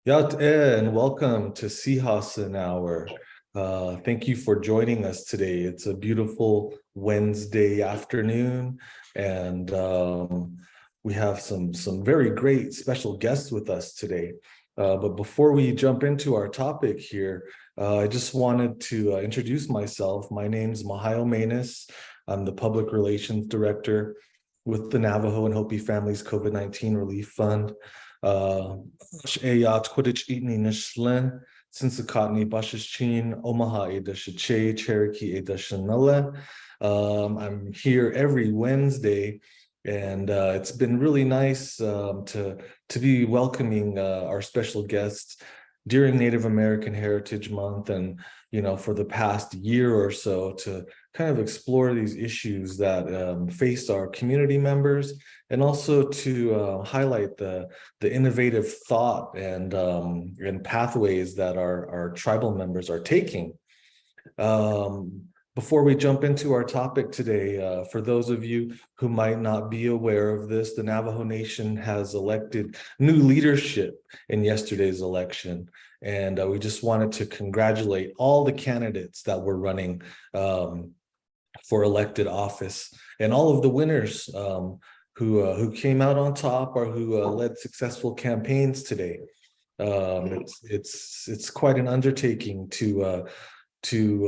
Yat and welcome to Sihasin Hour. Thank you for joining us today. It's a beautiful Wednesday afternoon, and we have some very great special guests with us today. But before we jump into our topic here, I just wanted to introduce myself. My name's Mahayo Manus. I'm the Public Relations Director with the Navajo and Hopi Families COVID-19 Relief Fund. I'm here every Wednesday, and it's been really nice to be welcoming our special guests during Native American Heritage Month, and for the past year or so, to kind of explore these issues that face our community members, and also to highlight the innovative thought and pathways that our tribal members are taking. Before we jump into our topic today, for those of you who might not be aware of this, the Navajo Nation has elected new leadership in yesterday's election. And we just wanted to congratulate all the candidates that were running for elected office, and all of the winners who came out on top, or who led successful campaigns today. It's quite an undertaking to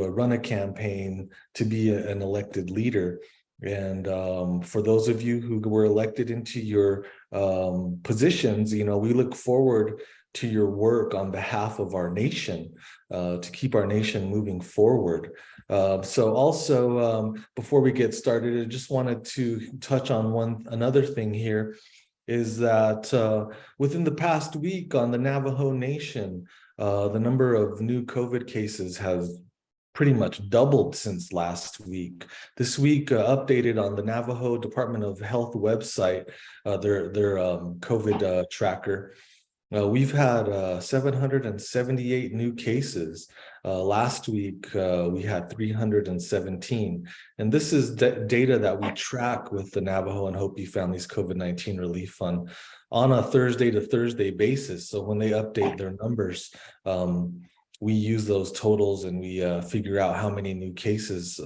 run a campaign, to be an elected leader. And for those of you who were elected into your positions, we look forward to your work on behalf of our nation, to keep our nation moving forward. So also, before we get started, I just wanted to touch on another thing here, is that within the past week on the Navajo Nation, the number of new COVID cases has pretty much doubled since last week. This week, updated on the Navajo Department of Health website, their COVID tracker, we've had 778 new cases. Last week, we had 317. And this is data that we track with the Navajo and Hopi Families COVID-19 Relief Fund on a Thursday to Thursday basis. So when they update their numbers, we use those totals, and we figure out how many new cases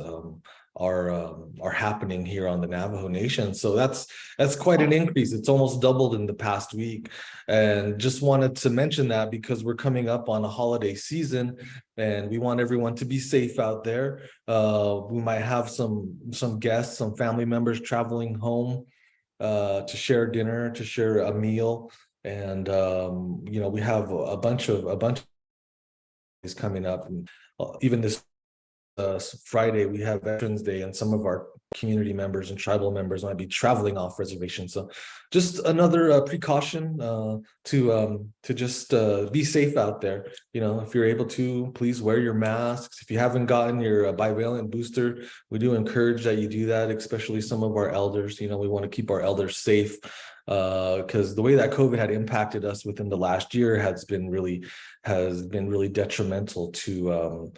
are happening here on the Navajo Nation. So that's quite an increase. It's almost doubled in the past week. And just wanted to mention that because we're coming up on a holiday season, and we want everyone to be safe out there. We might have some guests, some family members traveling home to share dinner, to share a meal. And we have a bunch of is coming up, and even this Friday we have Veterans Day, and some of our community members and tribal members might be traveling off reservation. So just another precaution to just be safe out there. If you're able to, please wear your masks. If you haven't gotten your bivalent booster, we do encourage that you do that, especially some of our elders. We want to keep our elders safe, because the way that COVID had impacted us within the last year has been really detrimental to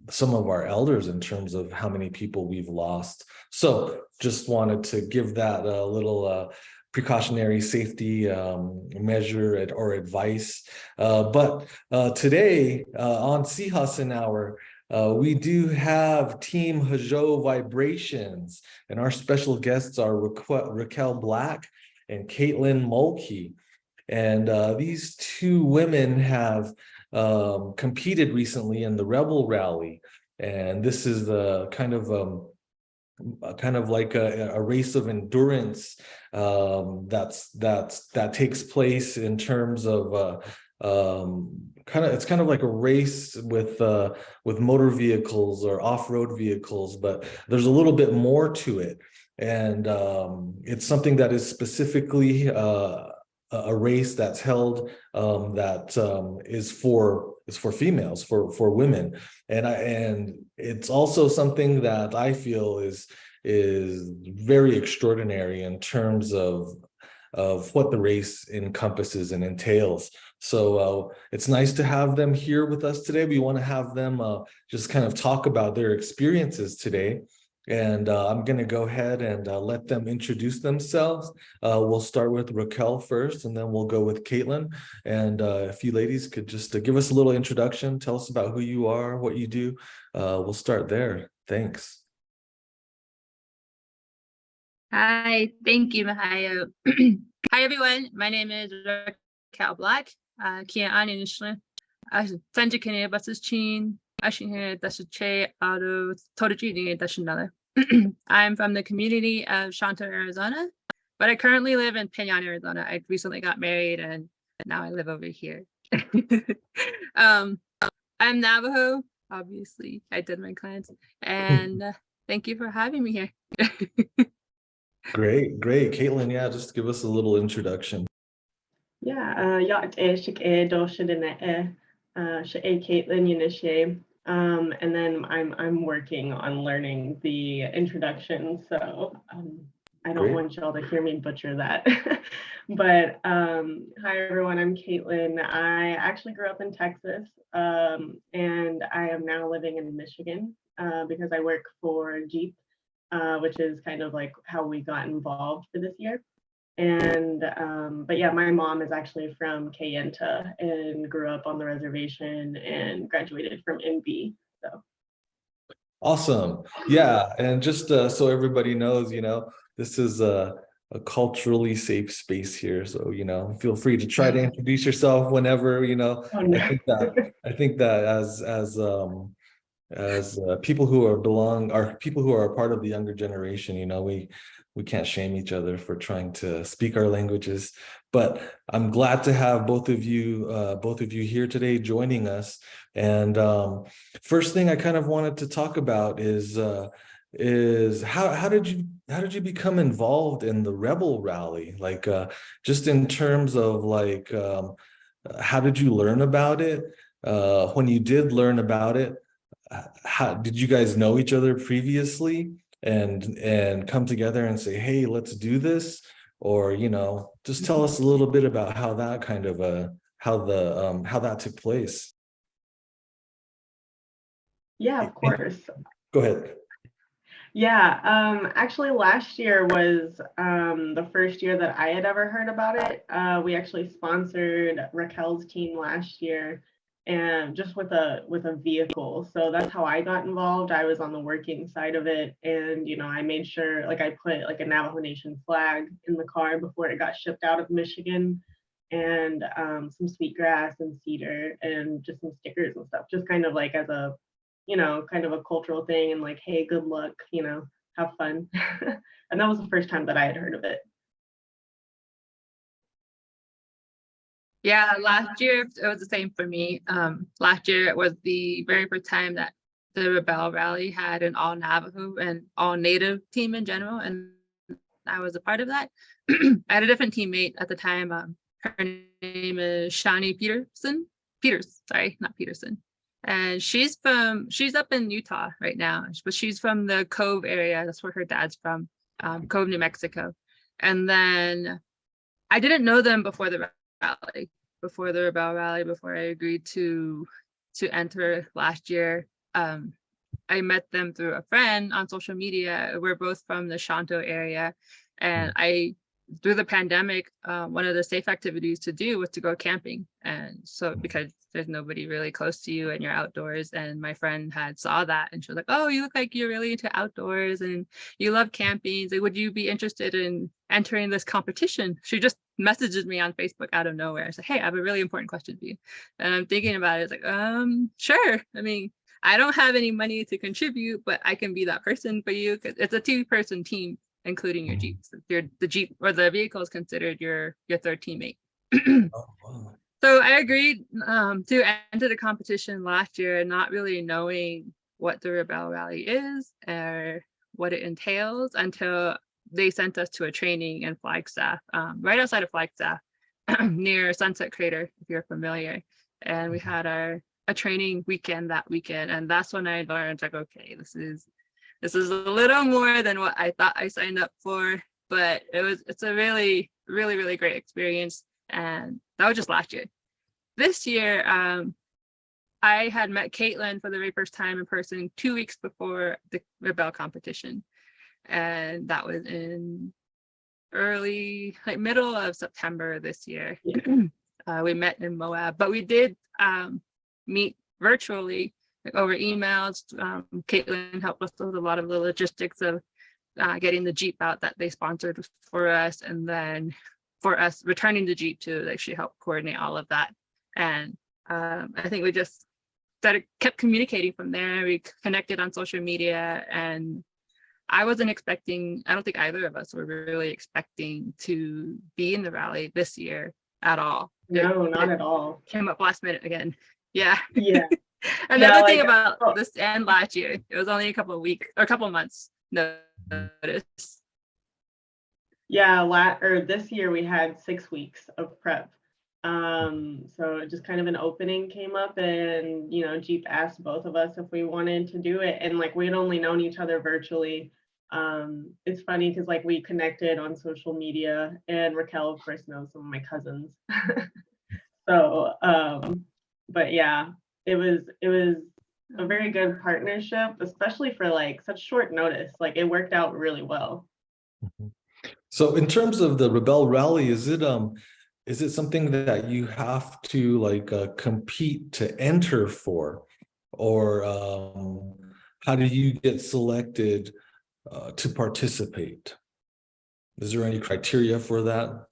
some of our elders in terms of how many people we've lost. So just wanted to give that a little precautionary safety measure or advice. But today on Sihasin Hour, we do have Team Hozho Vibrations, and our special guests are Raquel Black and Caitlin Mulkey. And these two women have competed recently in the Rebelle Rally, and this is the kind of like a race of endurance that takes place in terms of it's kind of like a race with motor vehicles or off-road vehicles, but there's a little bit more to it. And it's something that is specifically a race that's held that is for females, for women, and it's also something that I feel is very extraordinary in terms of what the race encompasses and entails. So it's nice to have them here with us today. We want to have them just kind of talk about their experiences today. And I'm going to go ahead and let them introduce themselves. We'll start with Raquel first, and then we'll go with Caitlin. And if you ladies could just give us a little introduction, tell us about who you are, what you do. We'll start there. Thanks. Hi, thank you, Mahayo. Hi, everyone. My name is Raquel Black. Kia Aninishla. Sanja Kene Basis Chin. Ashin Dashache Ado Todaji Dashinala. I'm from the community of Shanto, Arizona, but I currently live in Peñon, Arizona. I recently got married and now I live over here. I'm Navajo, obviously. I did my clans. And thank you for having me here. Great. Caitlin, yeah, just give us a little introduction. Yeah, yacht shik dosha dina Caitlin Yunishe. And then I'm working on learning the introduction, so I don't want y'all to hear me butcher that. But hi everyone, I'm Caitlin. I actually grew up in Texas, and I am now living in Michigan because I work for Jeep, which is kind of like how we got involved for this year. And but yeah, my mom is actually from Kayenta and grew up on the reservation and graduated from NB. So awesome. Yeah, and just so everybody knows, this is a culturally safe space here. So, feel free to try to introduce yourself whenever, Oh, no. I think that as people who are people who are a part of the younger generation, we can't shame each other for trying to speak our languages. But I'm glad to have both of you here today joining us. And first thing I kind of wanted to talk about is how did you become involved in the Rebelle Rally? Like just in terms of like how did you learn about it? When you did learn about it, how did you guys know each other previously and come together and say, hey, let's do this? Or just tell us a little bit about how that kind of how that took place. Yeah, of course. Go ahead. Yeah, actually last year was the first year that I had ever heard about it. We actually sponsored Raquel's team last year, and just with a vehicle. So that's how I got involved. I was on the working side of it, and I made sure, like, I put like a Navajo Nation flag in the car before it got shipped out of Michigan, and some sweetgrass and cedar and just some stickers and stuff, just kind of like as a kind of a cultural thing, and like, hey, good luck, have fun. And that was the first time that I had heard of it. Yeah, last year it was the same for me. Last year it was the very first time that the Rebelle Rally had an all Navajo and all Native team in general, and I was a part of that. I had a different teammate at the time. Her name is Shani Peters, not Peterson. And she's up in Utah right now, but she's from the Cove area. That's where her dad's from, Cove, New Mexico. And then I didn't know them before the Rebelle Rally, before I agreed to enter last year. I met them through a friend on social media. We're both from the Shanto area, and through the pandemic, one of the safe activities to do was to go camping. And so because there's nobody really close to you and you're outdoors, and my friend had saw that and she was like, oh, you look like you're really into outdoors and you love camping. So would you be interested in entering this competition? She just messages me on Facebook out of nowhere. I said, hey, I have a really important question for you. And I'm thinking about it. It's like, sure. I mean, I don't have any money to contribute, but I can be that person for you, because it's a 2-person team, including your Jeep. So the Jeep or the vehicle is considered your third teammate. Oh, wow. So I agreed to enter the competition last year, not really knowing what the Rebelle Rally is or what it entails, until they sent us to a training in Flagstaff, right outside of Flagstaff, near Sunset Crater, if you're familiar. And we had a training weekend that weekend, and that's when I learned, like, okay, this is a little more than what I thought I signed up for, but it's a really, really, really great experience. And that was just last year. This year, I had met Caitlin for the very first time in person 2 weeks before the Rebelle competition. And that was in early, like middle of September this year. We met in Moab, but we did meet virtually, like over emails. Caitlin helped us with a lot of the logistics of getting the Jeep out that they sponsored for us, and then for us returning the Jeep to actually help coordinate all of that. And I think we just kept communicating from there. We connected on social media, and I wasn't expecting, I don't think either of us were really expecting to be in the rally this year at all. No, not at all. Came up last minute again. Yeah. Yeah. Another thing about this and last year, it was only a couple of weeks or a couple of months notice. Yeah, this year we had 6 weeks of prep. So just kind of an opening came up, and Jeep asked both of us if we wanted to do it, and like we'd only known each other virtually. It's funny because like we connected on social media, and Raquel of course knows some of my cousins. So but yeah, it was a very good partnership, especially for like such short notice. Like it worked out really well. So in terms of the Rebelle Rally, is it something that you have to like compete to enter for, or how do you get selected to participate? Is there any criteria for that?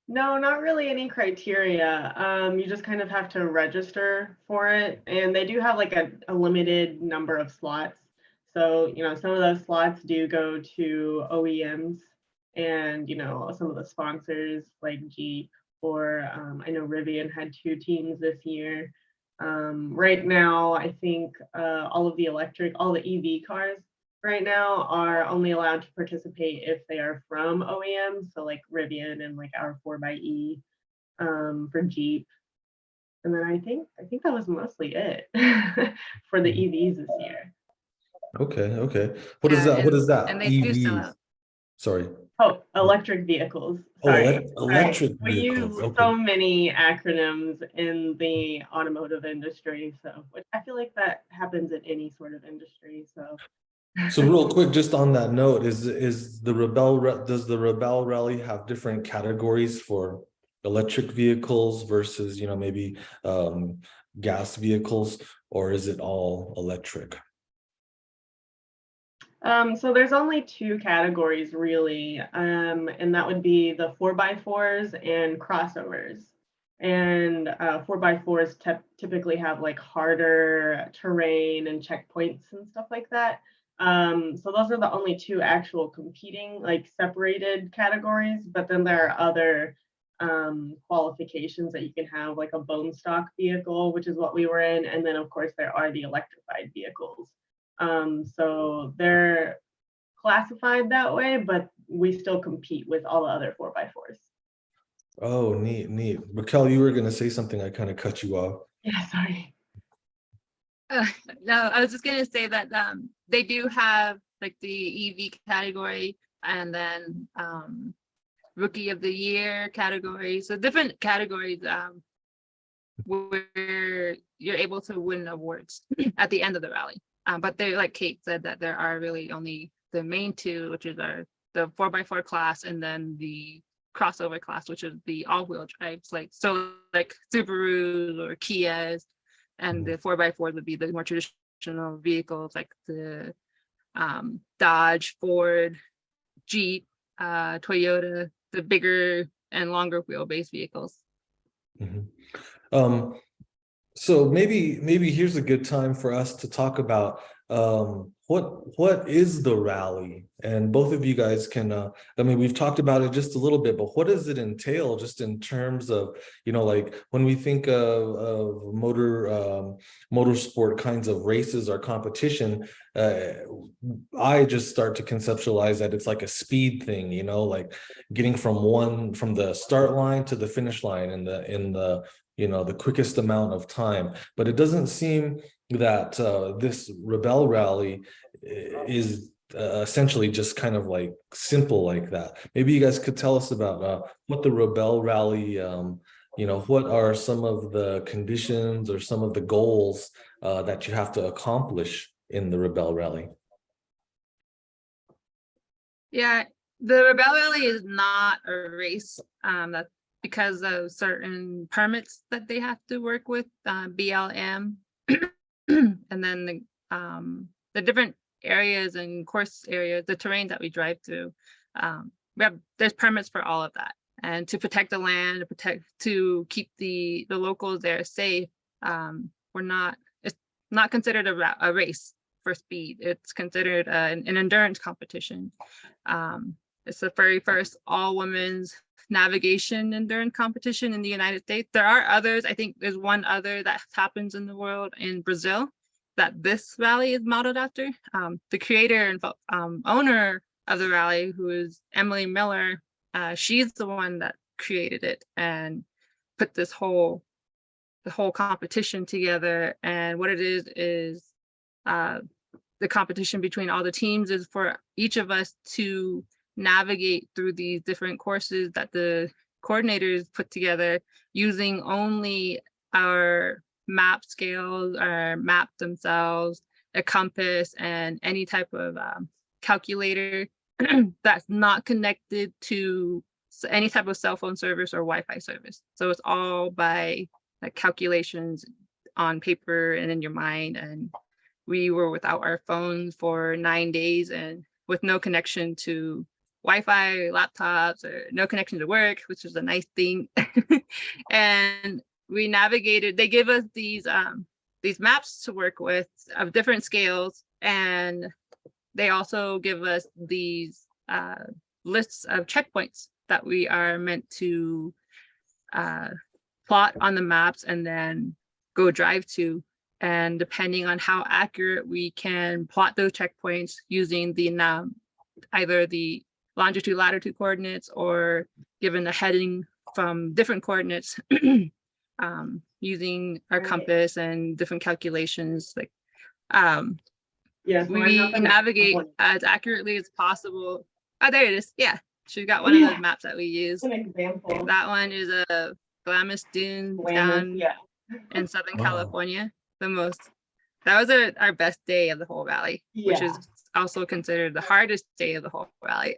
No, not really any criteria. You just kind of have to register for it, and they do have like a limited number of slots. So, some of those slots do go to OEMs and, some of the sponsors like Jeep, or I know Rivian had 2 teams this year. Right now, I think all the EV cars right now are only allowed to participate if they are from OEMs. So like Rivian and like our 4xe for Jeep. And then I think that was mostly it for the EVs this year. Okay. What is that? And they do sell EVs. out. Sorry. Oh, electric vehicles. Sorry. Electric We vehicles. use so many acronyms in the automotive industry. So I feel like that happens in any sort of industry. So real quick, just on that note, does the Rebelle Rally have different categories for electric vehicles versus, maybe gas vehicles, or is it all electric? So there's only 2 categories really, and that would be the 4x4s and crossovers. And 4x4s typically have like harder terrain and checkpoints and stuff like that. So those are the only 2 actual competing, like separated categories, but then there are other qualifications that you can have, like a bone stock vehicle, which is what we were in, and then of course there are the electrified vehicles. So they're classified that way, but we still compete with all the other 4x4s. Oh, neat. Raquel, you were going to say something. I kind of cut you off. Yeah, sorry. No, I was just going to say that they do have like the EV category, and then Rookie of the Year category. So different categories where you're able to win awards at the end of the rally. But they, like Kate said, that there are really only the main 2, which is the 4x4 class, and then the crossover class, which is the all-wheel drives, like Subarus or Kias, and the 4x4 would be the more traditional vehicles like the Dodge, Ford, Jeep, Toyota, the bigger and longer wheelbase vehicles. Mm-hmm. So maybe here's a good time for us to talk about what is the rally, and both of you guys can we've talked about it just a little bit, but what does it entail just in terms of like when we think of motorsport kinds of races or competition, I just start to conceptualize that it's like a speed thing, like getting from the start line to the finish line in the the quickest amount of time. But it doesn't seem that this Rebelle Rally is essentially just kind of like simple like that. Maybe you guys could tell us about what the Rebelle Rally what are some of the conditions or some of the goals that you have to accomplish in the Rebelle Rally? Yeah, the Rebelle Rally is not a race. That's because of certain permits that they have to work with, BLM, and then the different areas and course areas, the terrain that we drive through. There's permits for all of that, and to protect the land, to keep the locals there safe. It's not considered a race for speed. It's considered an endurance competition. It's the very first all-women's navigation endurance competition in the United States. There are others. I think there's one other that happens in the world in Brazil that this rally is modeled after. The creator and owner of the rally, who is Emily Miller, she's the one that created it and put the whole competition together. And what it is the competition between all the teams is for each of us to navigate through these different courses that the coordinators put together using only our map scales, our map themselves, a compass, and any type of calculator that's not connected to any type of cell phone service or Wi-Fi service. So it's all by like calculations on paper and in your mind. And we were without our phones for 9 days and with no connection to Wi-Fi, laptops, or no connection to work, which is a nice thing. And we navigated. They give us these maps to work with of different scales, and they also give us these lists of checkpoints that we are meant to plot on the maps and then go drive to. And depending on how accurate we can plot those checkpoints using the either the longitude, latitude coordinates, or given the heading from different coordinates, using our compass and different calculations, like Yeah, so we navigate as accurately as possible. Oh, there it is. Yeah, she got one of those maps that we use. An example. That one is a Glamis Dune down in Southern California. That was our best day of the whole rally, which is also considered the hardest day of the whole rally.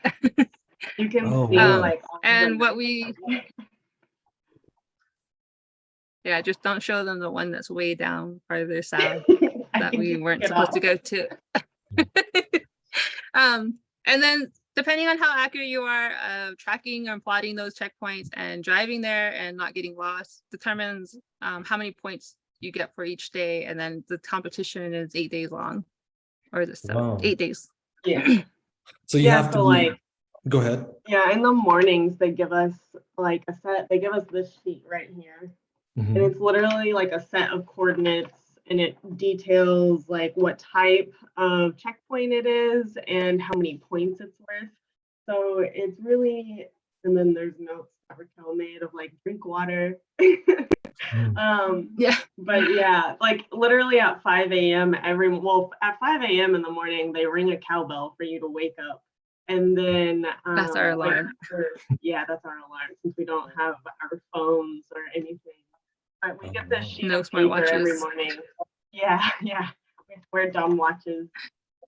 You can see like, and what we, yeah, just don't show them the one that's way down farther south that we weren't supposed to go to. And then depending on how accurate you are of tracking and plotting those checkpoints and driving there and not getting lost determines how many points you get for each day. And then the competition is 8 days long, or is it 7? 8 days. Yeah. So you have to like, go ahead. Yeah, in the mornings they give us like a set. They give us this sheet right here, and it's literally like a set of coordinates, and it details like what type of checkpoint it is and how many points it's worth. So it's really, and then there's notes that Raquel made of like drink water. Yeah. But yeah, like literally at 5 a.m. at 5 a.m. in the morning, they ring a cowbell for you to wake up. And then that's our alarm. That's our alarm, since we don't have our phones or anything. But we get this sheet of smart paper every morning. Yeah. We wear dumb watches.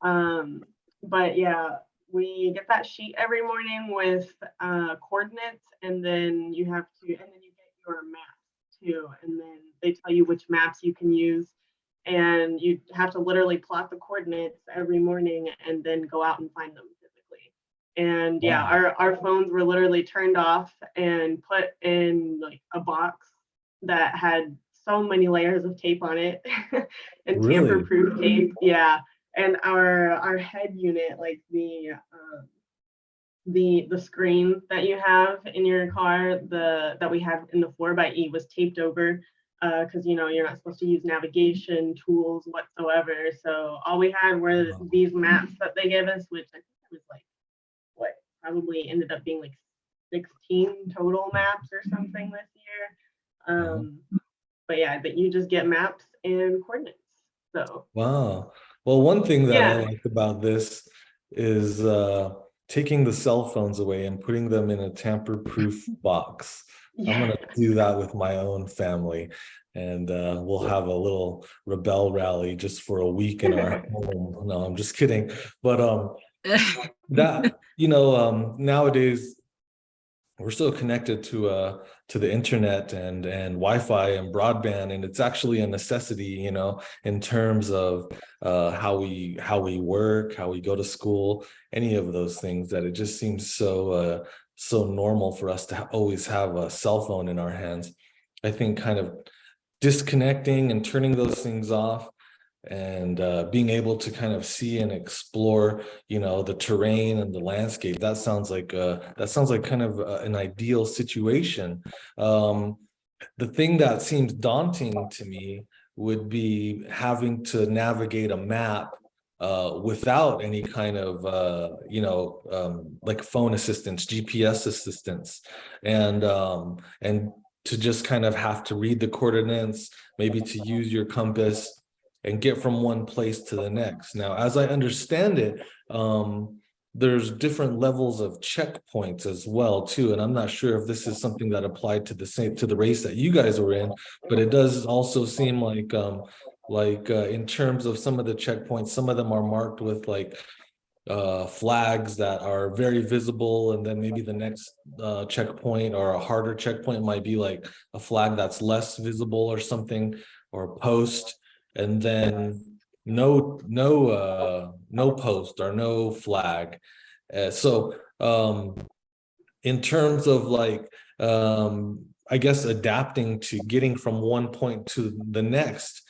But yeah, we get that sheet every morning with coordinates, and then you get your maps too, and then they tell you which maps you can use, and you have to literally plot the coordinates every morning and then go out and find them physically. And our phones were literally turned off and put in like a box that had so many layers of tape on it and tamper-proof tape. Yeah. And our head unit, like the screen that you have in your car, that we have in the 4xe, was taped over because you're not supposed to use navigation tools whatsoever. So all we had were these maps that they gave us, which I think was like probably ended up being like 16 total maps or something this year. But you just get maps and coordinates. So wow. Well, one thing that I like about this is taking the cell phones away and putting them in a tamper-proof box. I'm gonna do that with my own family, and we'll have a little Rebelle Rally just for a week in our home. No, I'm just kidding. But that nowadays we're so connected to the internet and Wi-Fi and broadband, and it's actually a necessity, in terms of how we work, how we go to school, any of those things, that it just seems so normal for us to always have a cell phone in our hands. I think kind of disconnecting and turning those things off, and being able to kind of see and explore, the terrain and the landscape. That sounds like kind of an ideal situation. The thing that seems daunting to me would be having to navigate a map without any kind of like phone assistance, GPS assistance, and to just kind of have to read the coordinates, maybe to use your compass and get from one place to the next. Now, as I understand it, there's different levels of checkpoints as well too, and I'm not sure if this is something that applied to the race that you guys were in, but it does also seem like in terms of some of the checkpoints, some of them are marked with like flags that are very visible, and then maybe the next checkpoint or a harder checkpoint might be like a flag that's less visible or something, or a post, and then no post or no flag. So in terms of like I guess adapting to getting from one point to the next,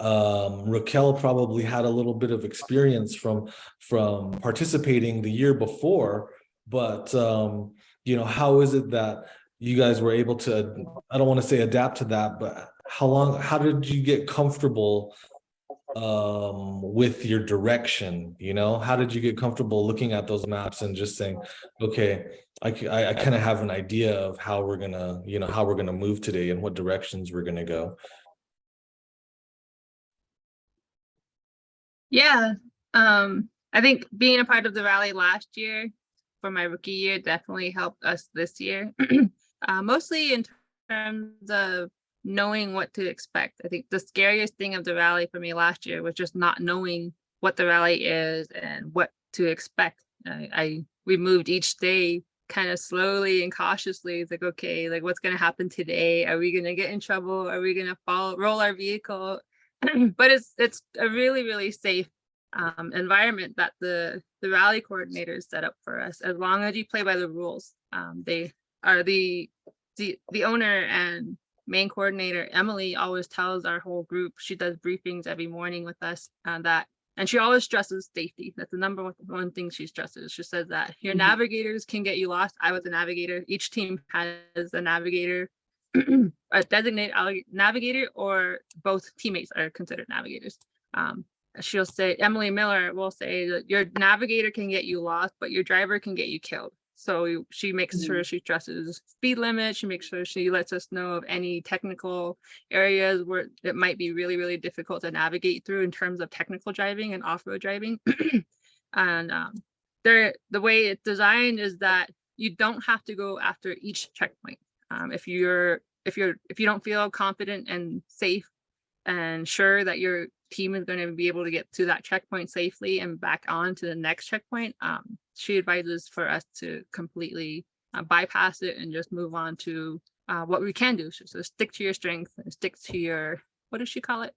Raquel probably had a little bit of experience from participating the year before, but how is it that you guys were able to, I don't want to say adapt to that, but how did you get comfortable with your direction? How did you get comfortable looking at those maps and just saying, okay, I kind of have an idea of how we're gonna move today and what directions we're gonna go? Yeah, I think being a part of the rally last year for my rookie year definitely helped us this year. Mostly in terms of knowing what to expect. I think the scariest thing of the rally for me last year was just not knowing what the rally is and what to expect. We moved each day kind of slowly and cautiously. It's like, okay, like what's gonna happen today? Are we gonna get in trouble? Are we gonna roll our vehicle? But it's a really, really safe environment that the rally coordinators set up for us, as long as you play by the rules. They are the owner and main coordinator. Emily always tells our whole group, she does briefings every morning with us, and she always stresses safety. That's the number one thing she stresses. She says that your navigators can get you lost. I was a navigator. Each team has a navigator, a designated navigator, or both teammates are considered navigators. She'll say, Emily Miller will say that your navigator can get you lost, but your driver can get you killed. So she makes sure she stresses speed limit. She makes sure she lets us know of any technical areas where it might be really, really difficult to navigate through in terms of technical driving and off-road driving. And the way it's designed is that you don't have to go after each checkpoint. If you don't feel confident and safe and sure that your team is going to be able to get to that checkpoint safely and back on to the next checkpoint, she advises for us to completely bypass it and just move on to what we can do. So stick to your strength and stick to your, what does she call it?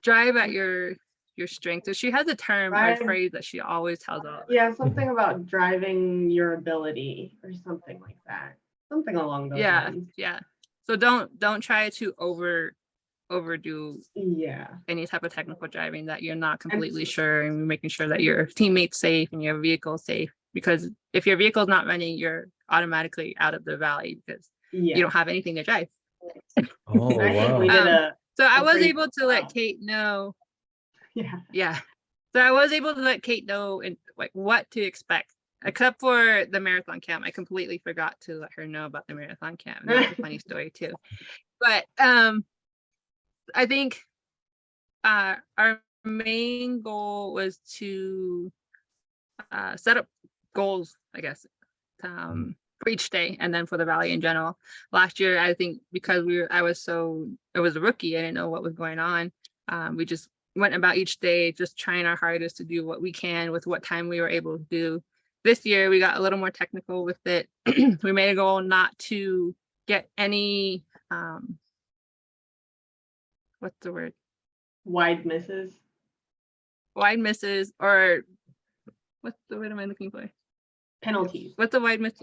Drive at your strength. So she has a term or a phrase that she always tells us. Yeah, something about driving your ability or something like that. Something along those lines. Yeah. So don't try to overdo any type of technical driving that you're not completely sure, and making sure that your teammate's safe and your vehicle's safe, because if your vehicle's not running, you're automatically out of the rally because you don't have anything to drive. Oh, wow. So I was able to let Kate know. Yeah. So I was able to let Kate know and like what to expect, except for the marathon camp. I completely forgot to let her know about the marathon camp. And that's a funny story too. But I think our main goal was to set up goals, I guess, for each day, and then for the rally in general. Last year, I think because I was a rookie, I didn't know what was going on. We just went about each day just trying our hardest to do what we can with what time we were able to do. This year, we got a little more technical with it. We made a goal not to get any, what's the word? Wide misses. Wide misses, or what's the word am I looking for? Penalties. What's the wide miss?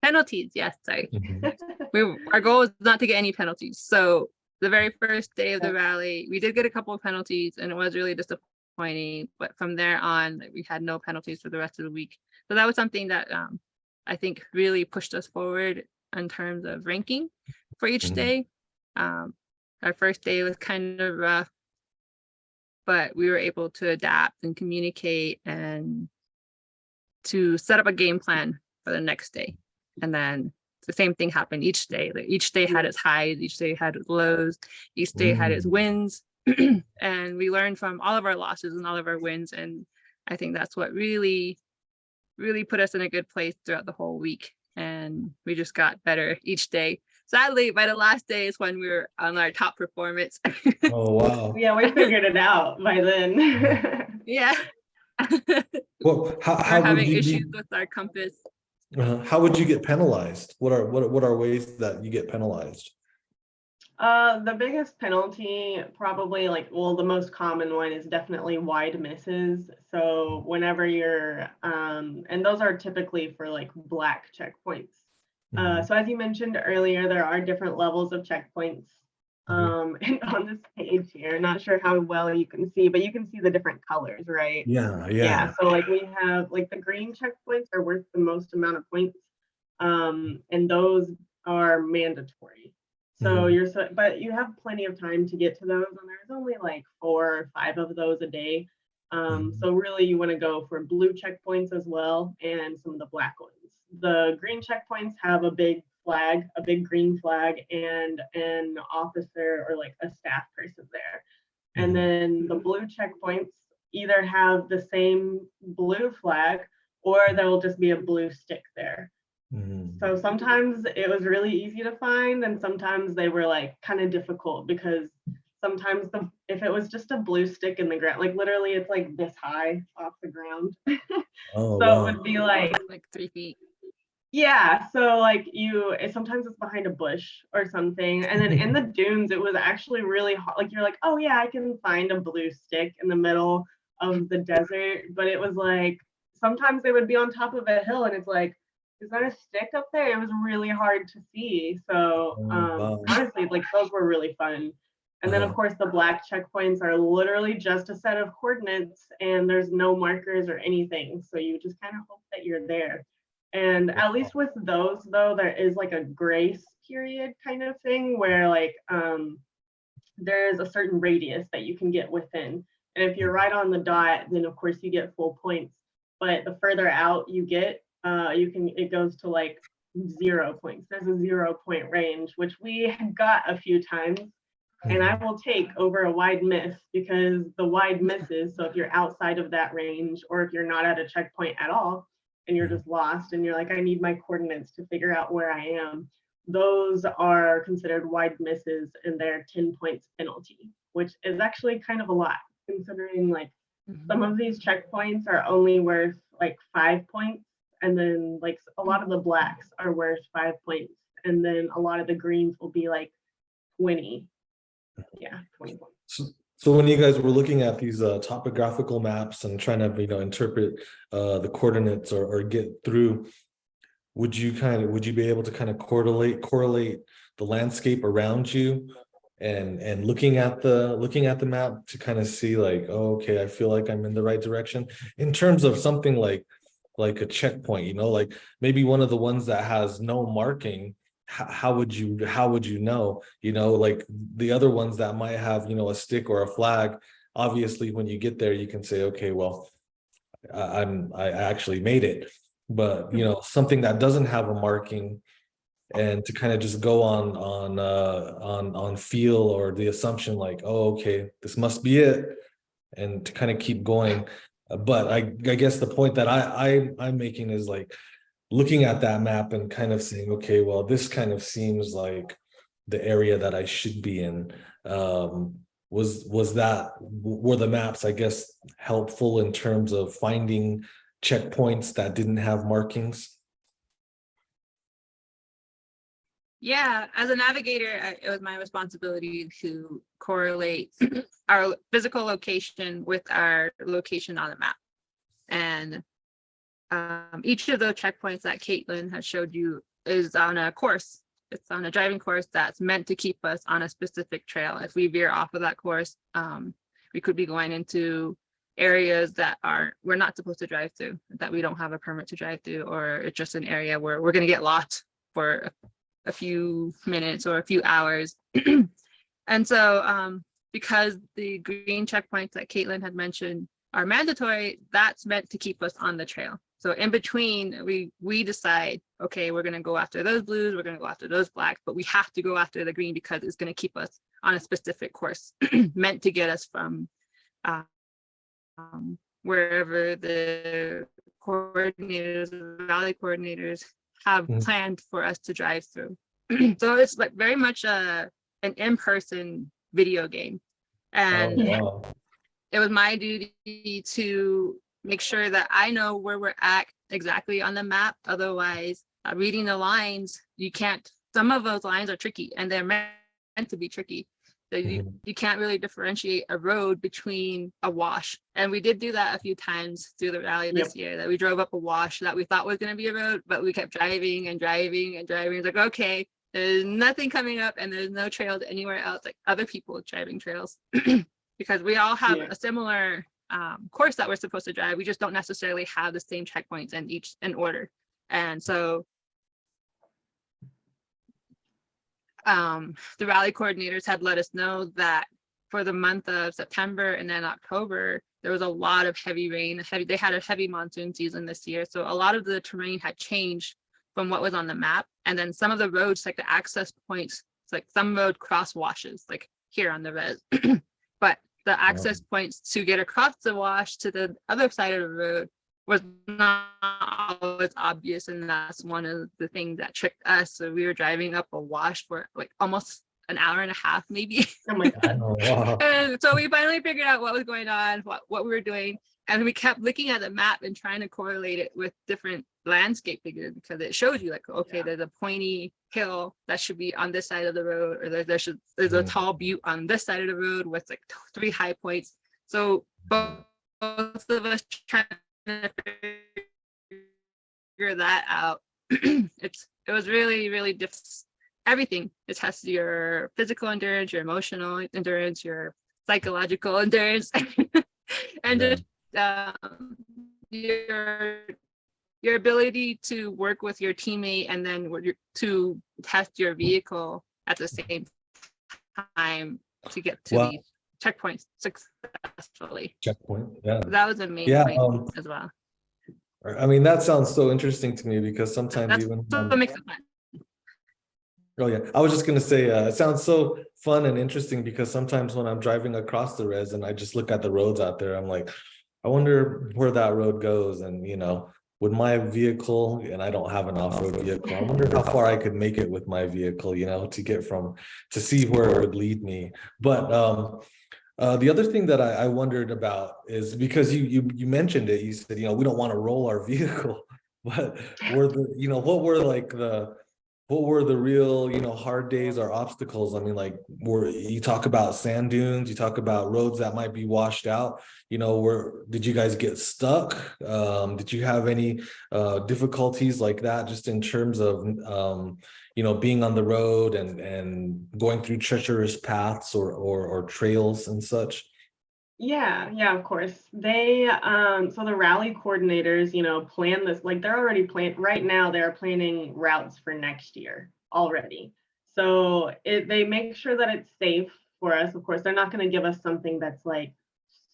Penalties, yes, sorry. Mhm. Our goal was not to get any penalties. So the very first day of the rally, we did get a couple of penalties, and it was really disappointing. But from there on, like, we had no penalties for the rest of the week. So that was something that I think really pushed us forward in terms of ranking for each Mhm. day. Our first day was kind of rough, but we were able to adapt and communicate and to set up a game plan for the next day. And then the same thing happened each day. Like, each day had its highs, each day had its lows, each day had its wins. And we learned from all of our losses and all of our wins. And I think that's what really, really put us in a good place throughout the whole week. And we just got better each day. Sadly, by the last day is when we were on our top performance. Oh, wow. Yeah, we figured it out by then. Yeah. Well, how We're would having you issues be, with our compass. how would you get penalized? What are ways that you get penalized? The biggest penalty, probably, like, well, the most common one is definitely wide misses. So whenever you're, and those are typically for like black checkpoints. Mhm. So as you mentioned earlier, there are different levels of checkpoints. And on this page here, not sure how well you can see, but you can see the different colors, right? Yeah, Yeah, yeah. so like we have, like, the green checkpoints are worth the most amount of points. And those are mandatory. So Mhm. but you have plenty of time to get to those, and there's only like 4 or 5 of those a day. Mhm. So really you want to go for blue checkpoints as well, and some of the black ones. The green checkpoints have a big flag, a big green flag, and an officer or like a staff person there. And Mhm. then the blue checkpoints either have the same blue flag, or there will just be a blue stick there. Mhm. So sometimes it was really easy to find, and sometimes they were like kind of difficult, because sometimes if it was just a blue stick in the ground, like literally it's like this high off the ground. Oh, So it wow. would be like, Like 3 feet. yeah, so like sometimes it's behind a bush or something. And then in the dunes, it was actually really hard. Like, you're like, oh yeah, I can find a blue stick in the middle of the desert. But it was like, sometimes they would be on top of a hill, and it's like, is that a stick up there? It was really hard to see. So Oh, wow. honestly, like, those were really fun. And then of Uh-huh. course the black checkpoints are literally just a set of coordinates, and there's no markers or anything. So you just kind of hope that you're there. And at least with those, though, there is like a grace period kind of thing, where like there's a certain radius that you can get within. And if you're right on the dot, then of course you get full points. But the further out you get, it goes to like 0 points. There's a 0 point range, which we got a few times. And I Mhm. will take over a wide miss, because the wide misses, so if you're outside of that range, or if you're not at a checkpoint at all and you're Mhm. just lost and you're like, I need my coordinates to figure out where I am, those are considered wide misses, and they're 10 points penalty, which is actually kind of a lot, considering like some of these checkpoints are only worth like 5 points. And then like a lot of the blacks are worth 5 points. And then a lot of the greens will be like 20. Yeah, 20 points. So when you guys were looking at these topographical maps and trying to, interpret the coordinates or get through, would you be able to kind of correlate the landscape around you and looking at the map to kind of see like, oh, okay, I feel like I'm in the right direction in terms of something like a checkpoint, like maybe one of the ones that has no marking. How would you know, like the other ones that might have, a stick or a flag? Obviously when you get there you can say, okay, well, I actually made it. But something that doesn't have a marking, and to kind of just go on feel or the assumption like, oh, okay, this must be it, and to kind of keep going. But I guess the point that I'm making is like, looking at that map and kind of saying, okay, well, this kind of seems like the area that I should be in. Were the maps, I guess, helpful in terms of finding checkpoints that didn't have markings? Yeah, as a navigator, it was my responsibility to correlate our physical location with our location on the map. And each of those checkpoints that Caitlin has showed you is on a course. It's on a driving course that's meant to keep us on a specific trail. If we veer off of that course, we could be going into areas that we're not supposed to drive through, that we don't have a permit to drive through, or it's just an area where we're going to get lost for a few minutes or a few hours. And so because the green checkpoints that Caitlin had mentioned are mandatory, that's meant to keep us on the trail. So in between, we decide, okay, we're going to go after those blues, we're going to go after those blacks, but we have to go after the green because it's going to keep us on a specific course meant to get us from wherever the coordinators, the rally coordinators have planned for us to drive through. So it's like very much an in-person video game. And wow. It was my duty to make sure that I know where we're at exactly on the map. Otherwise, reading the lines, you can't, some of those lines are tricky and they're meant to be tricky. So you can't really differentiate a road between a wash. And we did do that a few times through the rally this year, that we drove up a wash that we thought was going to be a road, but we kept driving and driving and driving. It's like, okay, there's nothing coming up and there's no trails anywhere else, like other people driving trails. Because we all have a similar course that we're supposed to drive. We just don't necessarily have the same checkpoints in order. And so the rally coordinators had let us know that for the month of September and then October, there was a lot of heavy rain. They had a heavy monsoon season this year. So a lot of the terrain had changed from what was on the map. And then some of the roads, like the access points, it's like some road cross washes, like here on the res. But the access points to get across the wash to the other side of the road was not always obvious. And that's one of the things that tricked us. So we were driving up a wash for like almost an hour and a half, maybe. Oh my God. Oh, wow. And so we finally figured out what was going on, what we were doing. And we kept looking at the map and trying to correlate it with different landscape figures, because it shows you like, okay, there's a pointy hill that should be on this side of the road, or there's a tall butte on this side of the road with like 3 high points. So both of us trying to figure that out. It was really, really difficult. Everything. It tests your physical endurance, your emotional endurance, your psychological endurance, and just your ability to work with your teammate, and then to test your vehicle at the same time to get to these checkpoints successfully. Checkpoint, yeah. That was a main point as well. I mean, that sounds so interesting to me, because sometimes That's even what makes it fun. oh yeah, I was just gonna say, it sounds so fun and interesting, because sometimes when I'm driving across the res and I just look at the roads out there, I'm like, I wonder where that road goes. And with my vehicle, and I don't have an off-road vehicle, I wonder how far I could make it with my vehicle, to see where it would lead me. But the other thing that I wondered about is, because you mentioned it, you said, we don't want to roll our vehicle, but what were the real, hard days or obstacles? I mean, like, you talk about sand dunes, you talk about roads that might be washed out, did you guys get stuck? Did you have any difficulties like that, just in terms of, being on the road and going through treacherous paths or trails and such? Yeah, of course. They so the rally coordinators, plan this, like they're already right now, they're planning routes for next year already. So they make sure that it's safe for us. Of course, they're not going to give us something that's like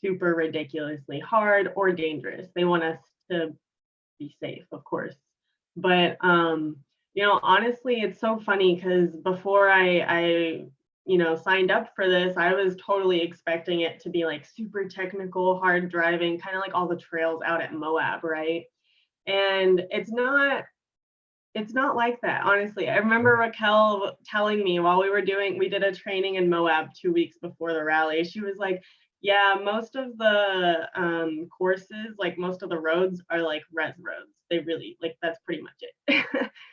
super ridiculously hard or dangerous. They want us to be safe, of course. But honestly, it's so funny, because before I signed up for this, I was totally expecting it to be like super technical, hard driving, kind of like all the trails out at Moab, right? And it's not It's not like that, honestly. I remember Raquel telling me while we did a training in Moab 2 weeks before the rally. She was like, yeah, most of the courses, like most of the roads are like res roads. They really, like, that's pretty much it.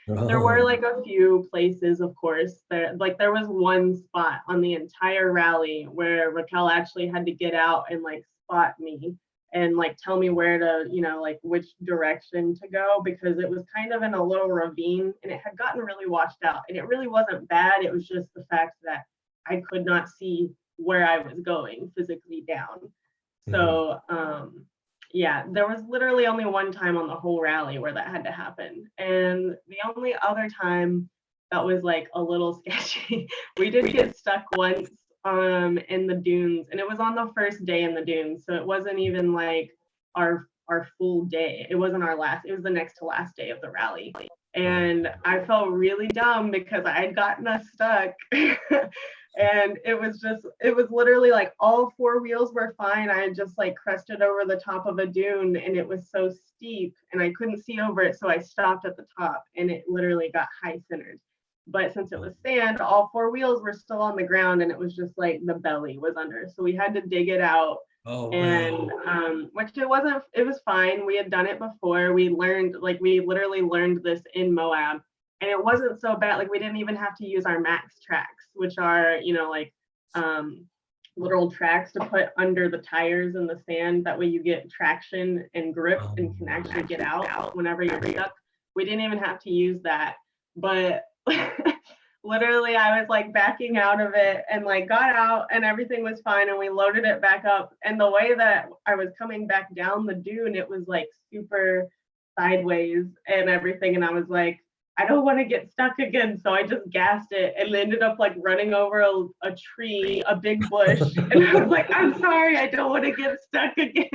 There were Oh, like a few places, of course, there was one spot on the entire rally where Raquel actually had to get out and like spot me and like tell me where to, like which direction to go, because it was kind of in a little ravine and it had gotten really washed out. And it really wasn't bad. It was just the fact that I could not see where I was going physically down. mhm. So yeah, there was literally only one time on the whole rally where that had to happen. And the only other time that was like a little sketchy, we did get stuck once in the dunes, and it was on the first day in the dunes, so it wasn't even like our full day. It wasn't our last, it was the next to last day of the rally. And I felt really dumb because I had gotten us stuck. And it was literally like all four wheels were fine. I had just like crested over the top of a dune and it was so steep and I couldn't see over it, so I stopped at the top and it literally got high centered. But since it was sand, all four wheels were still on the ground and it was just like the belly was under. So we had to dig it out. Oh, And which it was fine. We had done it before. We literally learned this in Moab. And it wasn't so bad. Like we didn't even have to use our max tracks, which are, literal tracks to put under the tires in the sand. That way you get traction and grip and can actually get out whenever you're stuck. We didn't even have to use that. But literally I was like backing out of it and like got out and everything was fine and we loaded it back up. And the way that I was coming back down the dune, it was like super sideways and everything. And I was like, I don't want to get stuck again. So I just gassed it and ended up like running over a tree, a big bush. And I was like, I'm sorry, I don't want to get stuck again.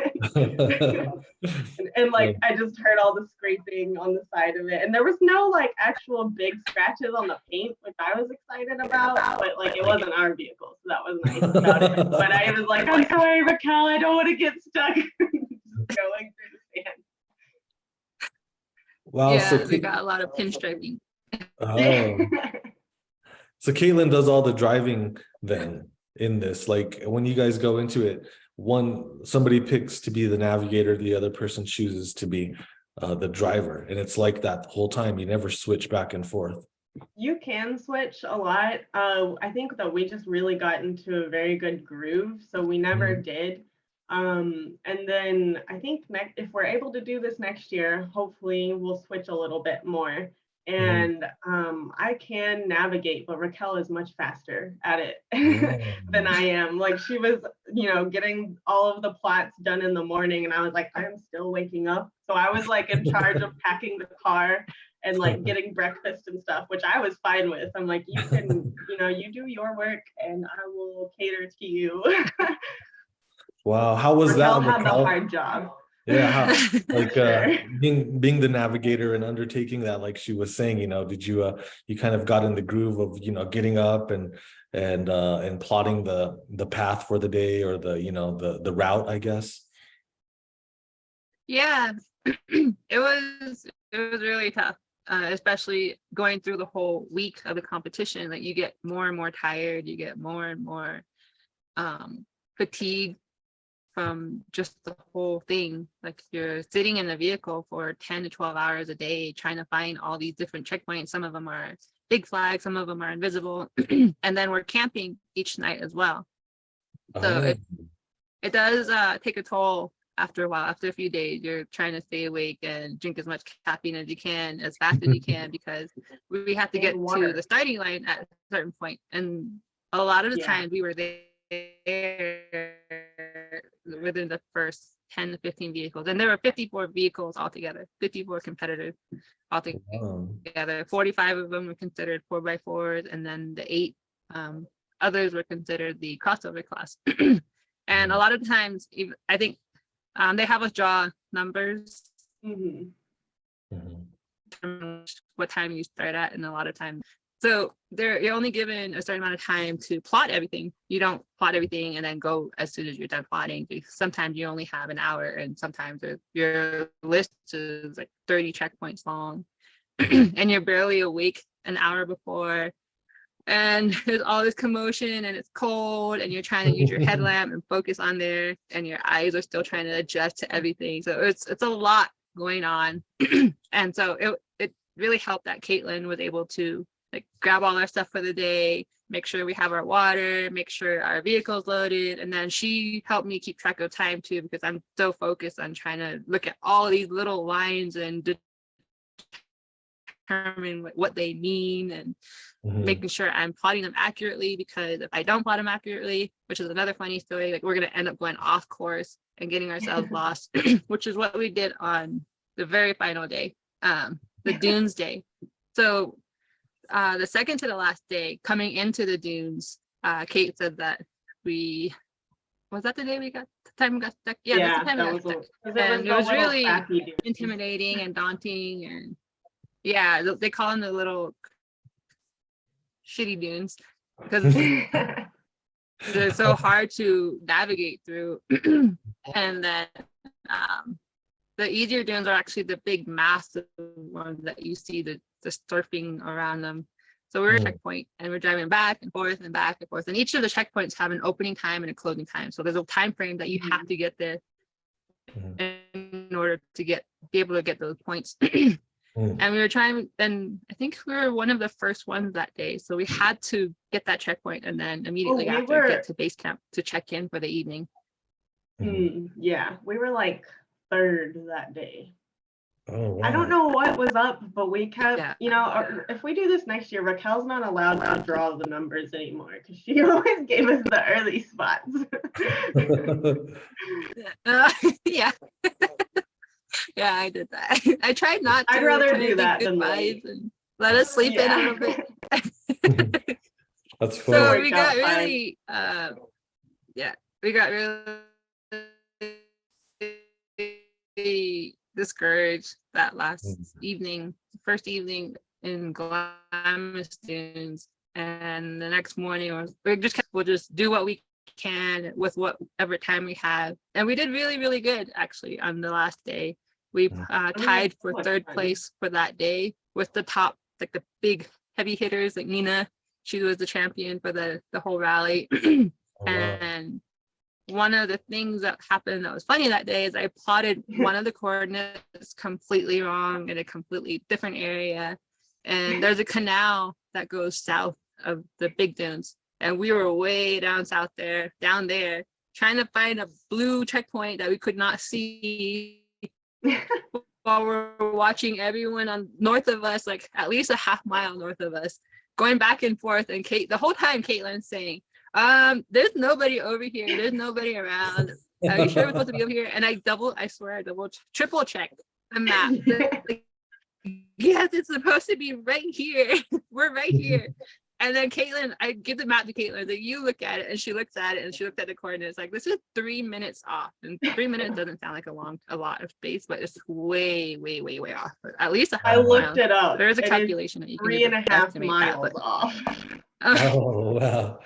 And like I just heard all the scraping on the side of it. And there was no like actual big scratches on the paint, which I was excited about, but like it wasn't our vehicle. So that was nice about it. But I was like, I'm sorry, Raquel, I don't want to get stuck just going through the sand. Wow. Yeah, we got a lot of pinstriping. Oh, so Caitlin does all the driving then in this. Like when you guys go into it, somebody picks to be the navigator, the other person chooses to be the driver, and it's like that the whole time. You never switch back and forth. You can switch a lot. I think that we just really got into a very good groove, so we never did. And then I think if we're able to do this next year, hopefully we'll switch a little bit more. And I can navigate, but Raquel is much faster at it than I am. Like she was, getting all of the plots done in the morning, and I was like, I'm still waking up. So I was like in charge of packing the car and like getting breakfast and stuff, which I was fine with. I'm like, you can, you do your work and I will cater to you. Wow, how was Raquel that? had the hard job. Yeah, like Sure. being the navigator and undertaking that, like she was saying, did you you kind of got in the groove of getting up and plotting the path for the day, or the route, I guess. Yeah, it was really tough, especially going through the whole week of the competition. Like you get more and more tired, you get more and more fatigued from just the whole thing. Like you're sitting in the vehicle for 10 to 12 hours a day trying to find all these different checkpoints. Some of them are big flags, some of them are invisible. And then we're camping each night as well. So it does take a toll after a while. After a few days, you're trying to stay awake and drink as much caffeine as you can, as fast as you can, because we have to get to the starting line at a certain point. And a lot of the time we were there within the first 10 to 15 vehicles, and there were 54 vehicles altogether, 54 competitors altogether. 45 of them were considered 4x4s, and then the 8 others were considered the crossover class. And a lot of times, I think they have us draw numbers, what time you start at, and a lot of times, so you're only given a certain amount of time to plot everything. You don't plot everything and then go as soon as you're done plotting. Sometimes you only have an hour, and sometimes your list is like 30 checkpoints long. and you're barely awake an hour before, and there's all this commotion and it's cold and you're trying to use your headlamp and focus on there, and your eyes are still trying to adjust to everything. So it's a lot going on. And so it really helped that Caitlin was able to like grab all our stuff for the day, make sure we have our water, make sure our vehicle's loaded. And then she helped me keep track of time too, because I'm so focused on trying to look at all these little lines and determine what they mean, and making sure I'm plotting them accurately, because if I don't plot them accurately, which is another funny story, like we're going to end up going off course and getting ourselves lost, which is what we did on the very final day, the dunes day. So the second to the last day, coming into the dunes, Kate said that was that the day we got the time we got stuck? Yeah, that's the time we got stuck. And it was really intimidating and daunting, and yeah, they call them the little shitty dunes because they're so hard to navigate through. And then the easier dunes are actually the big massive ones that you see the surfing around them. So we're at a checkpoint and we're driving back and forth and back and forth, and each of the checkpoints have an opening time and a closing time. So there's a time frame that you have to get there in order to be able to get those points. And we were trying, and I think we were one of the first ones that day. So we had to get that checkpoint and then immediately get to base camp to check in for the evening. Yeah, we were like third that day. Oh, wow. I don't know what was up, but we kept, if we do this next year, Raquel's not allowed to draw the numbers anymore because she always gave us the early spots. Yeah. Yeah, I did that. I tried not to. I'd rather do that than and let us sleep in a little bit. That's fun. So we got really, we got really discouraged that last evening, first evening in Glamis Dunes, and the next morning we'll just do what we can with whatever time we have, and we did really, really good actually on the last day. We tied for third place for that day with the top, like the big heavy hitters, like Nina. She was the champion for the whole rally. And one of the things that happened that was funny that day is I plotted one of the coordinates completely wrong in a completely different area. And there's a canal that goes south of the big dunes. And we were way down there, trying to find a blue checkpoint that we could not see while we're watching everyone on north of us, like at least a half mile north of us, going back and forth. And the whole time Caitlin's saying, there's nobody over here, there's nobody around, are you sure we're supposed to be over here? And I triple checked the map. Like, yes, it's supposed to be right here. We're right here. And then Caitlin, I give the map to Caitlin, that you look at it, and she looks at it, and she looked at the coordinates like, this is 3 minutes off. And 3 minutes doesn't sound like a lot of space, but it's way, way, way, way off. At least a half mile. I looked it up. There's a calculation that you can do. 3.5 miles off. Oh, wow.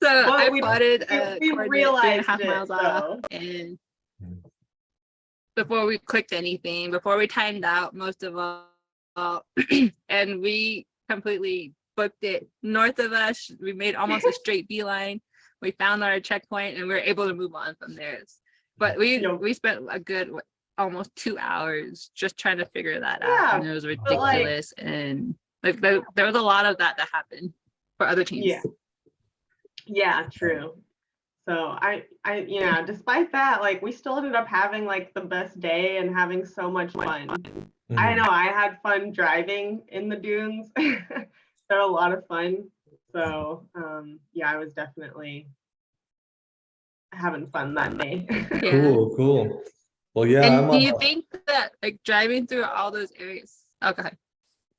So I plotted we realized 3.5 miles off, and before we clicked anything, before we timed out most of all, and we completely booked it north of us. We made almost a straight beeline. We found our checkpoint and we were able to move on from there. But we spent a good almost 2 hours just trying to figure that out, and it was ridiculous. And like there was a lot of that happened for other teams. Yeah, true. So I despite that, like we still ended up having like the best day and having so much fun. I know I had fun driving in the dunes. They're a lot of fun. So I was definitely having fun that day. Cool. Well, yeah. And do you think that like driving through all those areas? Okay.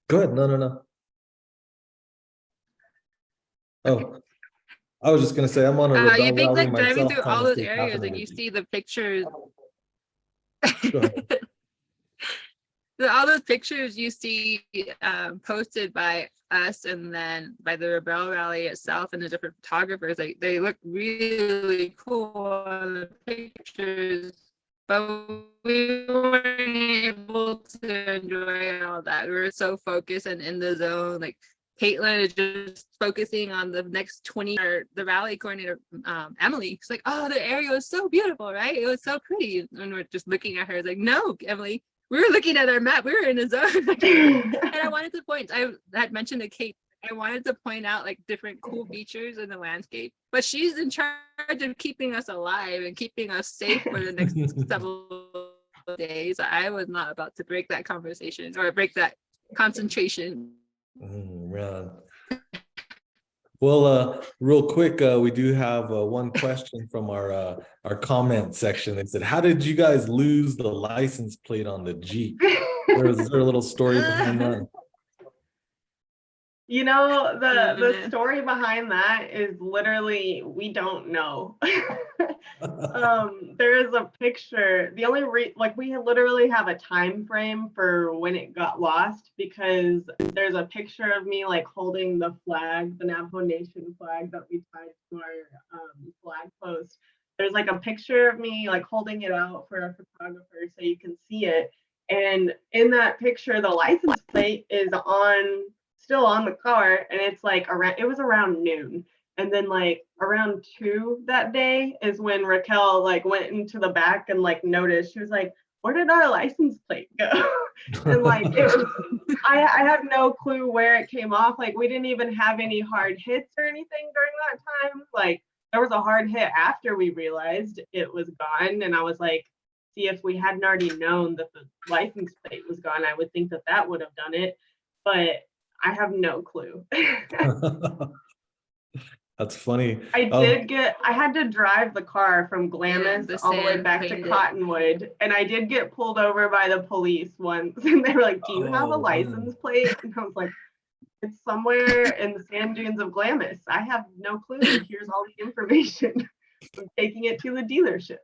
Good. No. Oh, I was just gonna say I'm on a Rebelle you think Rally that driving myself, through all those areas, like you see the pictures. All those pictures you see posted by us and then by the Rebelle Rally itself and the different photographers, like they look really cool on the pictures. but we weren't able to enjoy all that. We were so focused and in the zone. Like Caitlin is just focusing on the next 20, or the rally coordinator, Emily. She's like, oh, the area was so beautiful, right? It was so pretty. And we're just looking at her. It's like, no, Emily, we were looking at our map. We were in a zone. And I wanted to point, I had mentioned to Kate, I wanted to point out like different cool features in the landscape, but she's in charge of keeping us alive and keeping us safe for the next several days. I was not about to break that conversation or break that concentration. Man. Well, real quick, we do have one question from our comment section. It said, "How did you guys lose the license plate on the Jeep?" Is there a little story behind that? You know, the story behind that is literally, we don't know. There is a picture. The only like, we literally have a time frame for when it got lost, because there's a picture of me like holding the flag, the Navajo Nation flag that we tied to our flag post. There's like a picture of me like holding it out for a photographer so you can see it. And in that picture, the license plate is still on the car, and it's like it was around noon. And then like around 2 that day is when Raquel like went into the back and like noticed. She was like, where did our license plate go? And like it was, I had no clue where it came off. Like we didn't even have any hard hits or anything during that time. Like there was a hard hit after we realized it was gone, and I was like, see, if we hadn't already known that the license plate was gone, I would think that that would have done it. But I have no clue. That's funny. I had to drive the car from Glamis all the way back to Cottonwood, and I did get pulled over by the police once, and they were like, do you have a license plate? And I was like, it's somewhere in the sand dunes of Glamis. I have no clue. Here's all the information. I'm taking it to the dealership.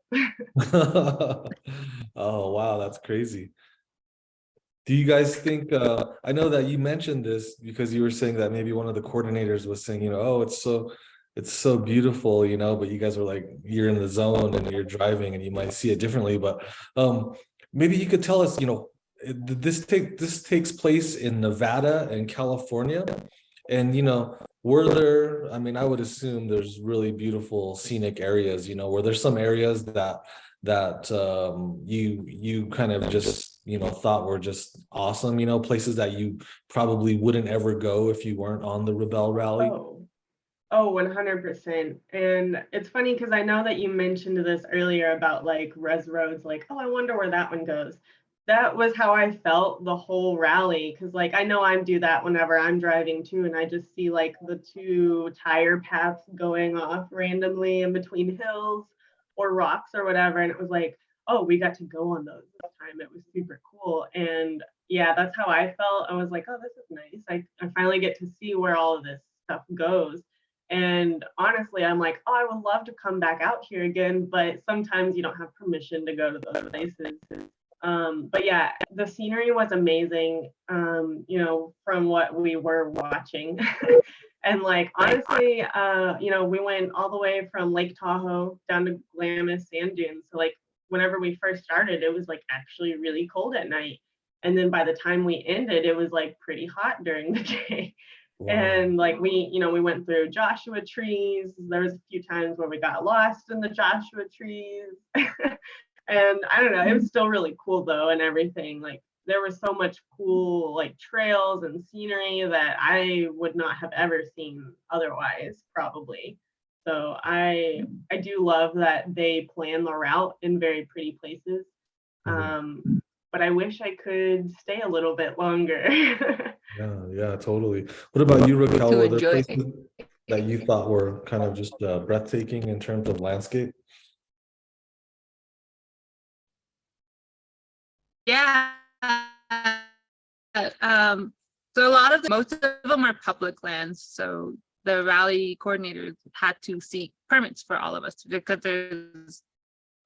Oh, wow, that's crazy. Do you guys think, I know that you mentioned this because you were saying that maybe one of the coordinators was saying, oh, it's so beautiful, but you guys were like, you're in the zone and you're driving and you might see it differently. But maybe you could tell us, this takes place in Nevada and California. And, were there, I mean, I would assume there's really beautiful scenic areas, were there some areas that you kind of just thought were just awesome, places that you probably wouldn't ever go if you weren't on the Rebelle Rally? Oh, 100%. And it's funny because I know that you mentioned this earlier about like res roads, like, oh, I wonder where that one goes. That was how I felt the whole rally, because like I know I do that whenever I'm driving too, and I just see like the 2 tire paths going off randomly in between hills or rocks or whatever, and it was like, oh, we got to go on those this time. It was super cool. And yeah, that's how I felt. I was like, oh, this is nice. I finally get to see where all of this stuff goes. And honestly, I'm like, oh, I would love to come back out here again, but sometimes you don't have permission to go to those places. But yeah, the scenery was amazing, from what we were watching. And like, honestly, we went all the way from Lake Tahoe down to Glamis sand dunes. So like, whenever we first started, it was like actually really cold at night. And then by the time we ended, it was like pretty hot during the day. Wow. And like we went through Joshua trees. There was a few times where we got lost in the Joshua trees. And I don't know, it was still really cool though, and everything. Like there was so much cool like trails and scenery that I would not have ever seen otherwise, probably. So I do love that they plan the route in very pretty places. But I wish I could stay a little bit longer. Yeah, totally. What about you, Raquel? Were there places that you thought were kind of just breathtaking in terms of landscape? Yeah. So most of them are public lands. So the rally coordinators had to seek permits for all of us because there's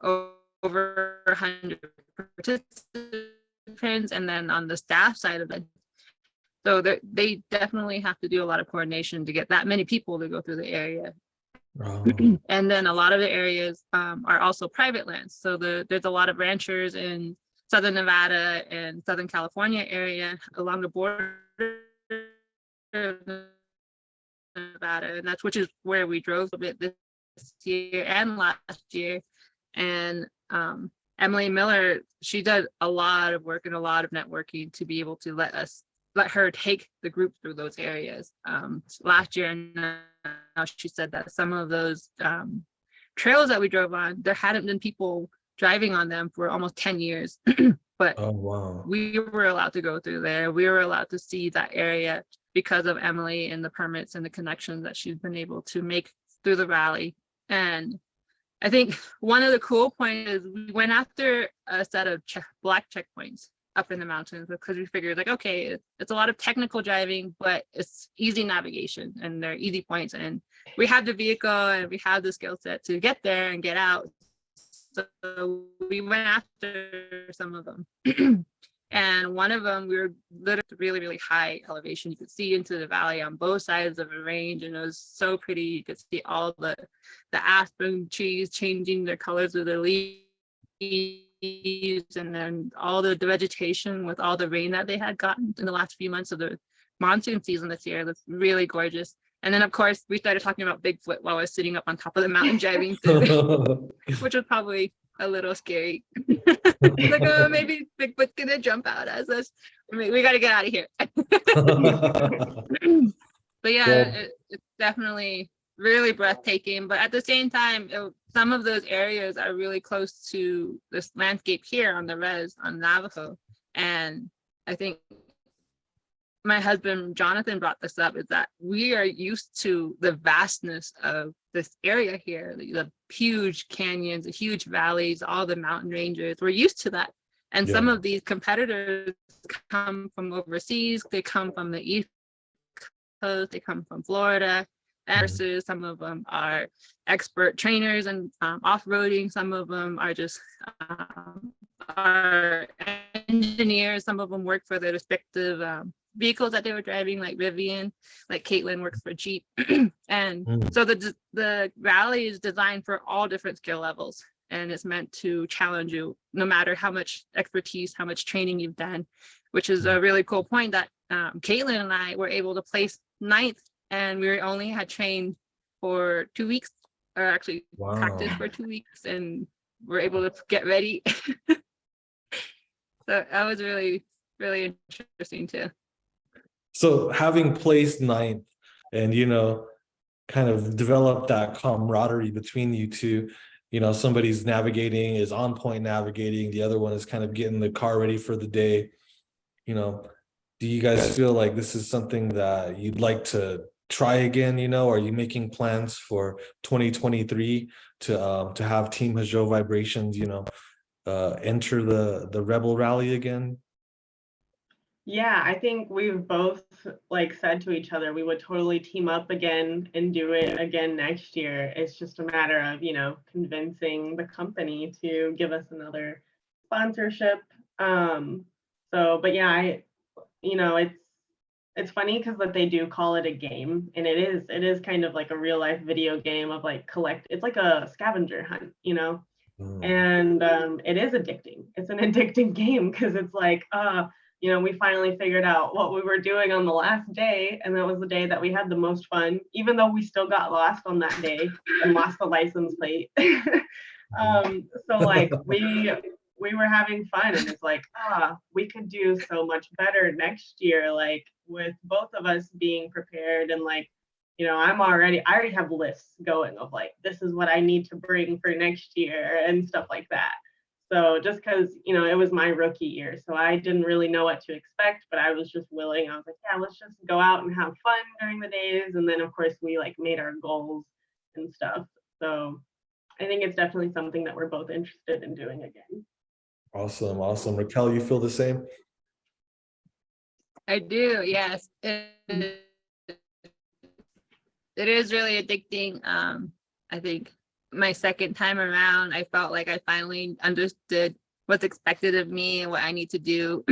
over 100 participants, and then on the staff side of it. So they definitely have to do a lot of coordination to get that many people to go through the area. Oh, And then a lot of the areas are also private lands. So there's a lot of ranchers in Southern Nevada and Southern California area along the border of Nevada, and which is where we drove a bit this year and last year. And Emily Miller, she did a lot of work and a lot of networking to be able to let her take the group through those areas. Last year, and now she said that some of those trails that we drove on, there hadn't been people driving on them for almost 10 years. But oh, wow. we were allowed to go through there. We were allowed to see that area because of Emily and the permits and the connections that she's been able to make through the rally. And I think one of the cool points is we went after a set of black checkpoints up in the mountains because we figured like, okay, it's a lot of technical driving, but it's easy navigation and they're easy points. And we have the vehicle and we have the skill set to get there and get out. So we went after some of them. And one of them, we were literally really, really high elevation. You could see into the valley on both sides of the range, and it was so pretty. You could see all the aspen trees changing their colors of their leaves, and then all the vegetation with all the rain that they had gotten in the last few months of the monsoon season this year. That's really gorgeous. And then, of course, we started talking about Bigfoot while I was sitting up on top of the mountain driving through, which was probably a little scary. Like, oh, maybe Bigfoot's gonna jump out as us. We got to get out of here. But yeah, it's definitely really breathtaking. But at the same time, some of those areas are really close to this landscape here on the res on Navajo. And I think my husband Jonathan brought this up, is that we are used to the vastness of this area here, the huge canyons, the huge valleys, all the mountain ranges. We're used to that. And some of these competitors come from overseas. They come from the East Coast. They come from Florida. Versus some of them are expert trainers and off-roading. Some of them are just are engineers. Some of them work for their respective vehicles that they were driving, like Rivian, like Caitlin works for Jeep. And so the rally is designed for all different skill levels, and it's meant to challenge you no matter how much expertise, how much training you've done, which is a really cool point that Caitlin and I were able to place 9th, and we only had trained for 2 weeks, or actually practiced for 2 weeks, and we're able to get ready. So that was really, really interesting too. So having placed 9th and, kind of developed that camaraderie between you two, somebody's navigating, is on point navigating, the other one is kind of getting the car ready for the day. Do you guys feel like this is something that you'd like to try again? Are you making plans for 2023 to have Team Hozho Vibrations, enter the Rebelle Rally again? Yeah, I think we've both said to each other we would totally team up again and do it again next year. It's just a matter of, convincing the company to give us another sponsorship. But yeah, it's funny because that they do call it a game, and it is kind of like a real life video game of it's like a scavenger hunt, and it is addicting. It's an addicting game because it's like we finally figured out what we were doing on the last day, and that was the day that we had the most fun, even though we still got lost on that day and lost the license plate. So we were having fun, and it's like, we could do so much better next year, with both of us being prepared. And I already have lists going of this is what I need to bring for next year and stuff like that. So just because, it was my rookie year, so I didn't really know what to expect, but I was just willing. I was like, yeah, let's just go out and have fun during the days. And then of course we made our goals and stuff. So I think it's definitely something that we're both interested in doing again. Awesome. Raquel, you feel the same? I do, yes. It is really addicting. I think my second time around, I felt like I finally understood what's expected of me and what I need to do.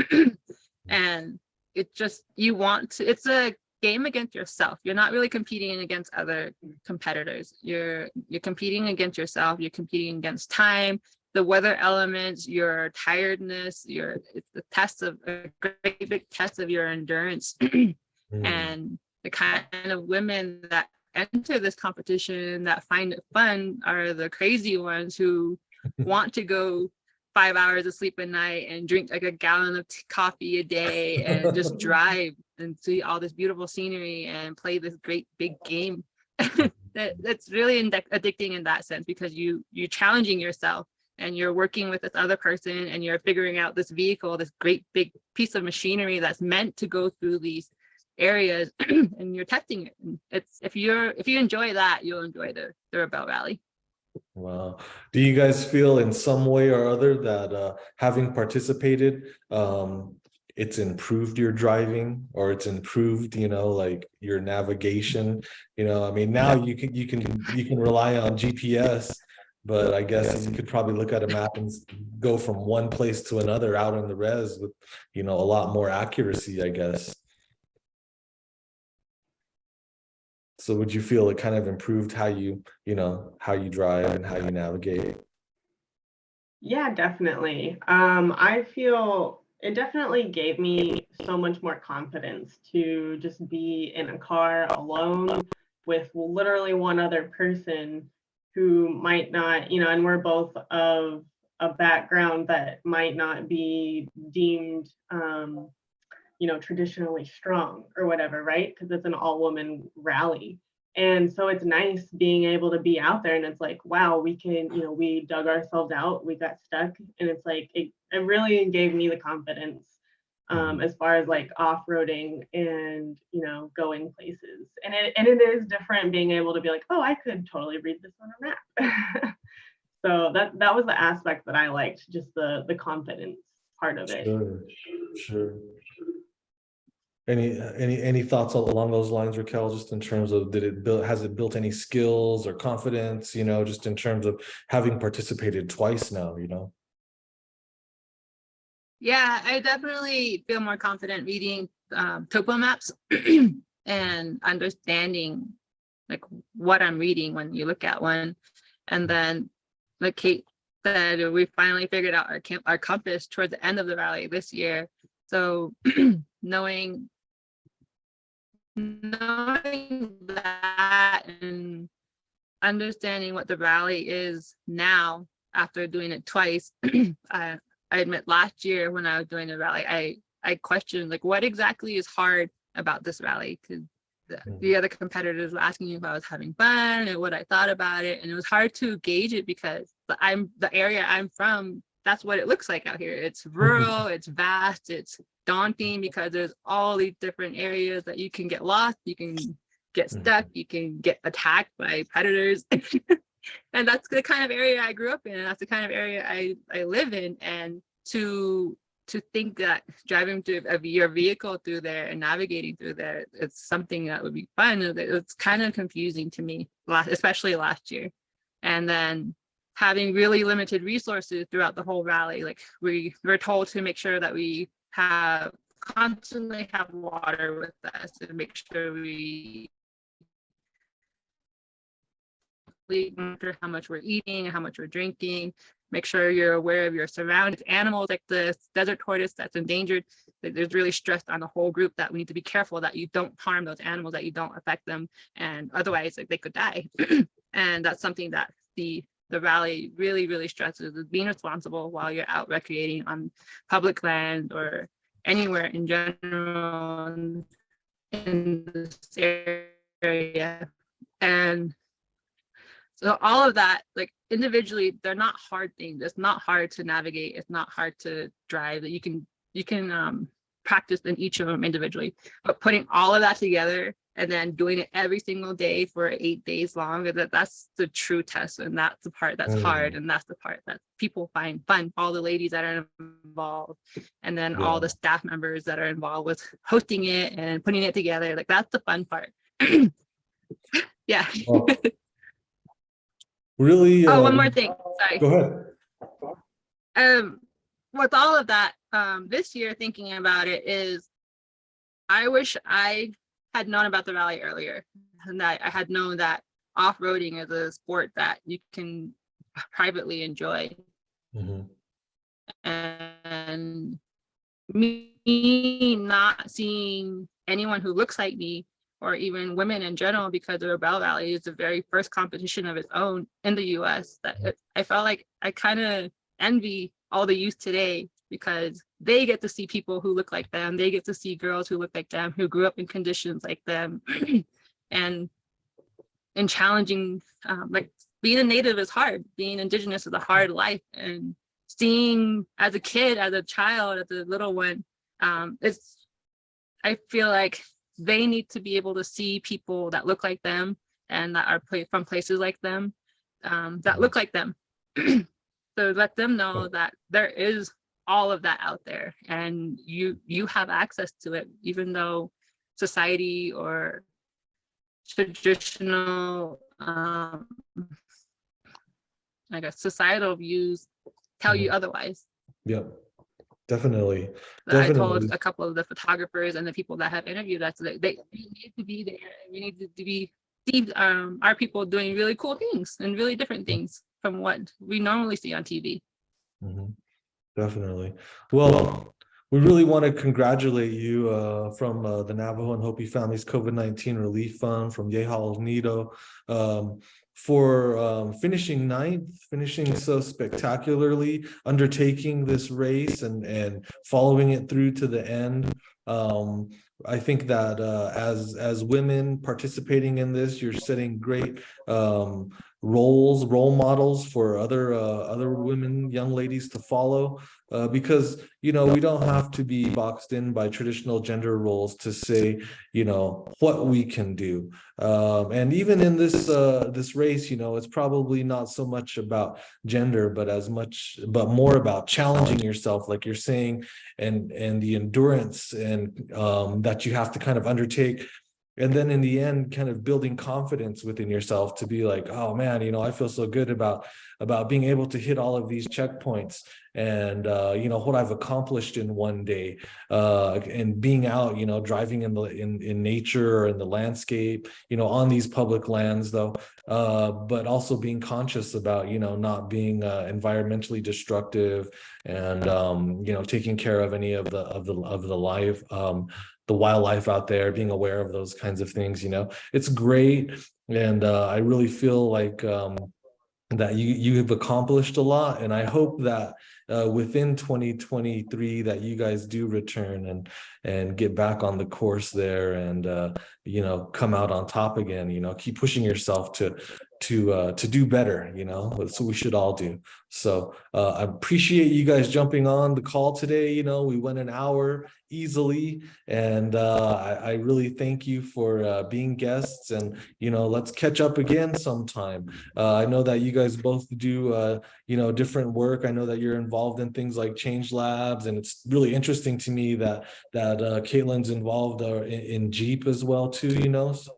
And it's just, it's a game against yourself. You're not really competing against other competitors. You're competing against yourself. You're competing against time, the weather elements, your tiredness, it's the test of a great big test of your endurance. And the kind of women that enter this competition that find it fun are the crazy ones who want to go 5 hours of sleep a night and drink like a gallon of coffee a day and just drive and see all this beautiful scenery and play this great big game. That's really addicting in that sense, because you're challenging yourself and you're working with this other person and you're figuring out this vehicle, this great big piece of machinery that's meant to go through these areas and you're testing it. And it's if you enjoy that, you'll enjoy the Rebelle Rally. Wow. Do you guys feel in some way or other that having participated, it's improved your driving, or it's improved, like your navigation? I mean, now you can rely on GPS, but I guess you could probably look at a map and go from one place to another out in the res with, a lot more accuracy, I guess. So would you feel it kind of improved how you drive and how you navigate? Yeah, definitely. I feel it definitely gave me so much more confidence to just be in a car alone with literally one other person who might not, and we're both of a background that might not be deemed, traditionally strong or whatever, right? Because it's an all-woman rally. And so it's nice being able to be out there, and it's like, wow, we can, we dug ourselves out, we got stuck. And it's like, it really gave me the confidence as far as like off-roading and, going places. And it is different being able to be like, oh, I could totally read this on a map. So that was the aspect that I liked, just the confidence part of it. Sure. Any thoughts along those lines, Raquel, just in terms of has it built any skills or confidence, just in terms of having participated twice now, Yeah, I definitely feel more confident reading topo maps and understanding like what I'm reading when you look at one. And then like Kate said, we finally figured out our compass towards the end of the rally this year. So knowing that and understanding what the rally is now after doing it twice, I admit last year when I was doing the rally, I questioned like what exactly is hard about this rally, because the other competitors were asking me if I was having fun and what I thought about it, and it was hard to gauge it because the area I'm from, that's what it looks like out here. It's rural, it's vast, it's daunting because there's all these different areas that you can get lost, you can get stuck, you can get attacked by predators. And that's the kind of area I grew up in, and that's the kind of area I live in. And to think that driving through your vehicle through there and navigating through there, it's something that would be fun. It's kind of confusing to me, especially last year. And then having really limited resources throughout the whole rally, like we were told to make sure that we constantly have water with us and make sure we monitor how much we're eating, how much we're drinking, make sure you're aware of your surroundings. Animals like the desert tortoise that's endangered, there's really stressed on the whole group that we need to be careful that you don't harm those animals, that you don't affect them, and otherwise like they could die. And that's something that the rally really stresses, is being responsible while you're out recreating on public land or anywhere in general in this area. And so all of that, like individually, they're not hard things. It's not hard to navigate. It's not hard to drive. That you can practice in each of them individually. But putting all of that together and then doing it every single day for 8 days long, that's the true test. And that's the part that's hard. And that's the part that people find fun. All the ladies that are involved, and then all the staff members that are involved with hosting it and putting it together. Like that's the fun part. Yeah. Well, really. Oh, one more thing. Sorry. Go ahead. With all of that, this year thinking about it is, I wish I had known about the rally earlier, and that I had known that off-roading is a sport that you can privately enjoy. Mhm. And me not seeing anyone who looks like me, or even women in general, because the Rebelle Rally is the very first competition of its own in the US, I felt like I kind of envy all the youth today, because they get to see people who look like them. They get to see girls who look like them, who grew up in conditions like them. and challenging, like being a Native is hard. Being Indigenous is a hard life. And seeing as a kid, as a child, as a little one, I feel like they need to be able to see people that look like them and that are from places like them, that look like them. So let them know that there is all of that out there, and you have access to it, even though society or traditional, I guess, societal views tell you otherwise. Yeah, definitely. I told a couple of the photographers and the people that have interviewed that they need to be there. We need to be see our people doing really cool things and really different things from what we normally see on TV. Mhm. Definitely. Well, we really want to congratulate you from the Navajo and Hopi Families COVID-19 Relief Fund, from Yehal Nido, for finishing ninth, finishing so spectacularly, undertaking this race and following it through to the end. I think that as women participating in this, you're setting great role models for other women, young ladies to follow, because we don't have to be boxed in by traditional gender roles to say what we can do. And even in this race, it's probably not so much about gender, but more about challenging yourself, like you're saying, and the endurance and that you have to kind of undertake. And then in the end, kind of building confidence within yourself to be like, oh man, I feel so good about being able to hit all of these checkpoints, and what I've accomplished in one day, and being out, driving in nature or in the landscape, on these public lands though, but also being conscious about not being environmentally destructive, and taking care of any of the life, the wildlife out there, being aware of those kinds of things. It's great. And I really feel like that you have accomplished a lot, and I hope that within 2023 that you guys do return and get back on the course there, and come out on top again. Keep pushing yourself to do better. That's what we should all do. So I appreciate you guys jumping on the call today. We went an hour easily, and I really thank you for being guests, and let's catch up again sometime. I know that you guys both do different work. I know that you're involved in things like Change Labs, and it's really interesting to me that Caitlin's involved in Jeep as well too. So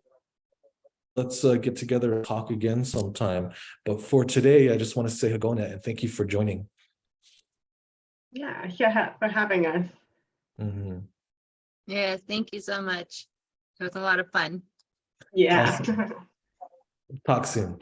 let's get together and talk again sometime. But for today, I just want to say Hagona and thank you for joining. Yeah, for having us. Mm-hmm. Yeah, thank you so much. It was a lot of fun. Yeah. Awesome. Talk soon.